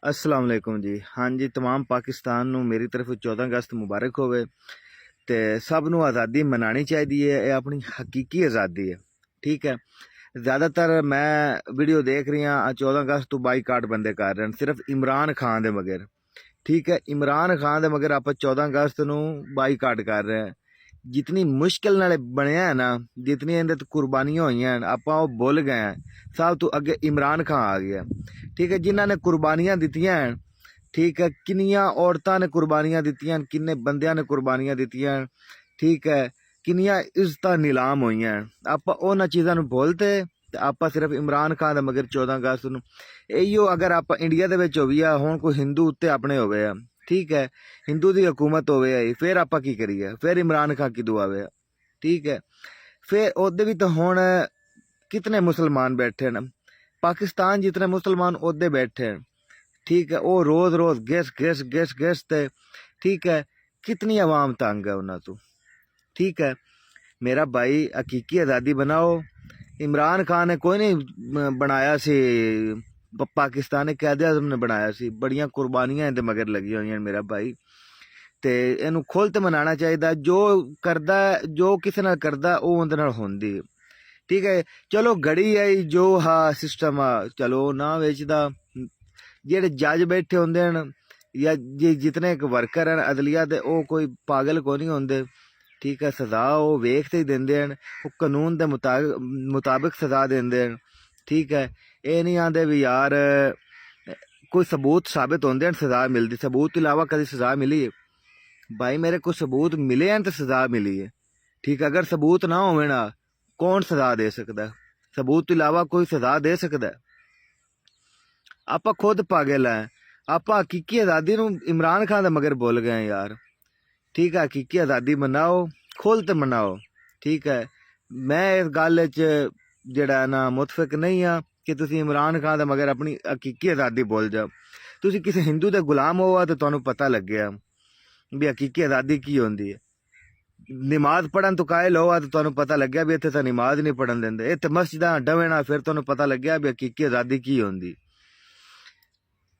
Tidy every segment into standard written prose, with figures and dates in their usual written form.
अस्सलाम वालेकुम जी। हाँ जी, तमाम पाकिस्तान नू मेरी तरफ 14 अगस्त मुबारक होवे ते सब नू आज़ादी मनानी चाहिए है। ये अपनी हकीकी आज़ादी है। ठीक है। ज़्यादातर मैं वीडियो देख रही हाँ 14 अगस्त तो बाईकाट बंदे कर रहे हैं सिर्फ इमरान खान दे मगर। ठीक है, इमरान खान दे मगर आप 14 अगस्त नू बाईकाट कर रहे हैं। जितनी मुश्किल नाल बनया है ना, जितनी इहदे ते कुर्बानियां हुई हैं आप भुल गए हैं। सब तो अगे इमरान खान आ गया। ठीक है, जिन्होंने ने कुर्बानियां दित्तियां हैं। ठीक है, किनियां औरतां ने कुर्बानियां दित्तियां, किन्ने बंदियां ने कुर्बानियां दित्तियां। ठीक है, किनियां इज्जत नीलाम हुई हैं। आप उन्हां चीज़ां नूं भुलते ते आप सिर्फ इमरान खान दा मगर 14 अगस्त नूं इहो अगर आप इंडिया दे विच होवी हुण कोई हिंदू उत्ते अपने होवे आ। ठीक है, हिंदू की हुकूमत होवे फिर आप की करिए, फिर इमरान खान की दुआ वे। ठीक है, फिर ओदे भी तो हुण कितने मुसलमान बैठे न, पाकिस्तान जितने मुसलमान ओदे बैठे हैं। ठीक है, वो रोज रोज गिस ते ठीक है, कितनी आवाम तंग है उन्होंने तो। ठीक है, मेरा भाई हकीकी आज़ादी बनाओ। इमरान खान ने कोई नहीं बनाया सी, पाकिस्तान कैद आज़म ने बनाया सी। बड़ियां कुर्बानियां इहदे मगर लगी हुई हैं मेरा भाई। ते इनू खुल ते मनाना चाहिए। जो करदा जो किसी नाल करदा वो उहदे नाल होंदी। ठीक है, चलो घड़ी आई जो हा सिस्टम आ चलो ना वेचदा। जेडे जज बैठे होंदे हैं या जितने वर्कर हैं अदलिया दे वो कोई पागल को नहीं होंदे। ठीक है, सज़ा वो वेखते ही देंदे हैं, वो कानून के मुताबिक सज़ा देंदे हैं। ठीक है, ये नहीं आते भी यार कोई सबूत साबित होंदे हैं सज़ा मिलती। सबूत के अलावा कभी सज़ा मिली है? भाई मेरे को सबूत मिले हैं तो सज़ा मिली है। ठीक है, अगर सबूत ना हो ना कौन सज़ा दे सकता है? सबूत के अलावा कोई सज़ा दे सकता है? आप खुद पागल हैं। आप हकीकी आज़ादी नूं इमरान खान दा मगर भुल गए हैं यार। ठीक है, हकीकी आज़ादी मनाओ, खुल ते मनाओ। ठीक है, मैं इस गल च जेड़ा ना मुतफिक नहीं हाँ कि तुसी इमरान खान दा मगर अपनी हकीकी आज़ादी भुल जाओ। तुसी किसी हिंदू दे गुलाम होआ तो तुहानूं पता लग गया भी हकीकी आज़ादी की होंदी है। नमाज पढ़न तो कायल होआ तो तुहानूं पता लग गया भी इत्थे तां नमाज नहीं पढ़न देंदे। इत्थे मस्जिदां डवेना फिर तुहानूं पता लग गया भी हकीकी आज़ादी की होंदी।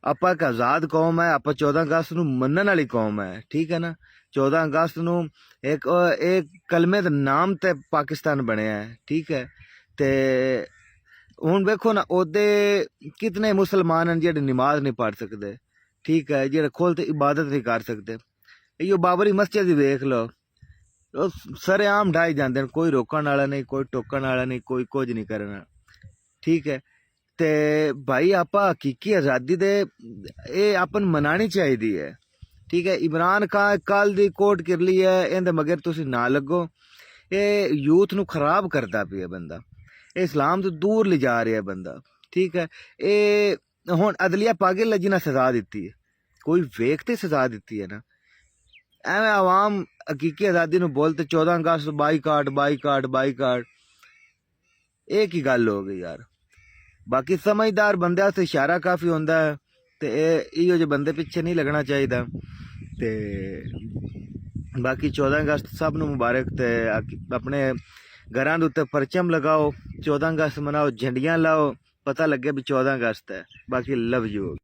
आप एक आज़ाद कौम है, आप 14 अगस्त नूं मनण वाली कौम है। ठीक है ना, 14 अगस्त नूं एक कलमे दे नाम ते पाकिस्तान बनया है। ठीक है, ते हुण वेखो ना ओदे कितने मुसलमान हैं जेडे नमाज नहीं पढ़ सकते। ठीक है, जेडे खुल ते इबादत नहीं कर सकते। इहो बाबरी मस्जिद ही वेख लो, सरेआम ढाई जाते हैं, कोई रोकण वाला नहीं, कोई टोकण वाला नहीं, कोई कुछ नहीं करना। ठीक है, ते भाई आप हकीकी आज़ादी दे ये अपन मनानी चाहिए है। ठीक है, इमरान खान कल दी कोर्ट किरली है इहदे मगर तुसी ना लगो। ये यूथ नू खराब करता पिया बंदा, ये इस्लाम तो दूर ले जा रहा है बंदा। ठीक है, ये हुण अदलिया पागल है जिन्हें सजा दी है, कोई वेखते सजा दी है ना। एवं आवाम हकीकी आज़ादी नू बोलते 14 अगस्त बाईकाट बाईकाट बाईकाट, एक ही गल हो गई यार। बाकी समझदार बंदे से इशारा काफ़ी होंदा है ते इहो जे बंदे पिछे नहीं लगना चाहिए। ते बाकी 14 अगस्त सब नू मुबारक। ते अपने घरां दे उत्ते परचम लगाओ, 14 अगस्त मनाओ, झंडियां लाओ, पता लगे भी 14 अगस्त है। बाकी लव यू।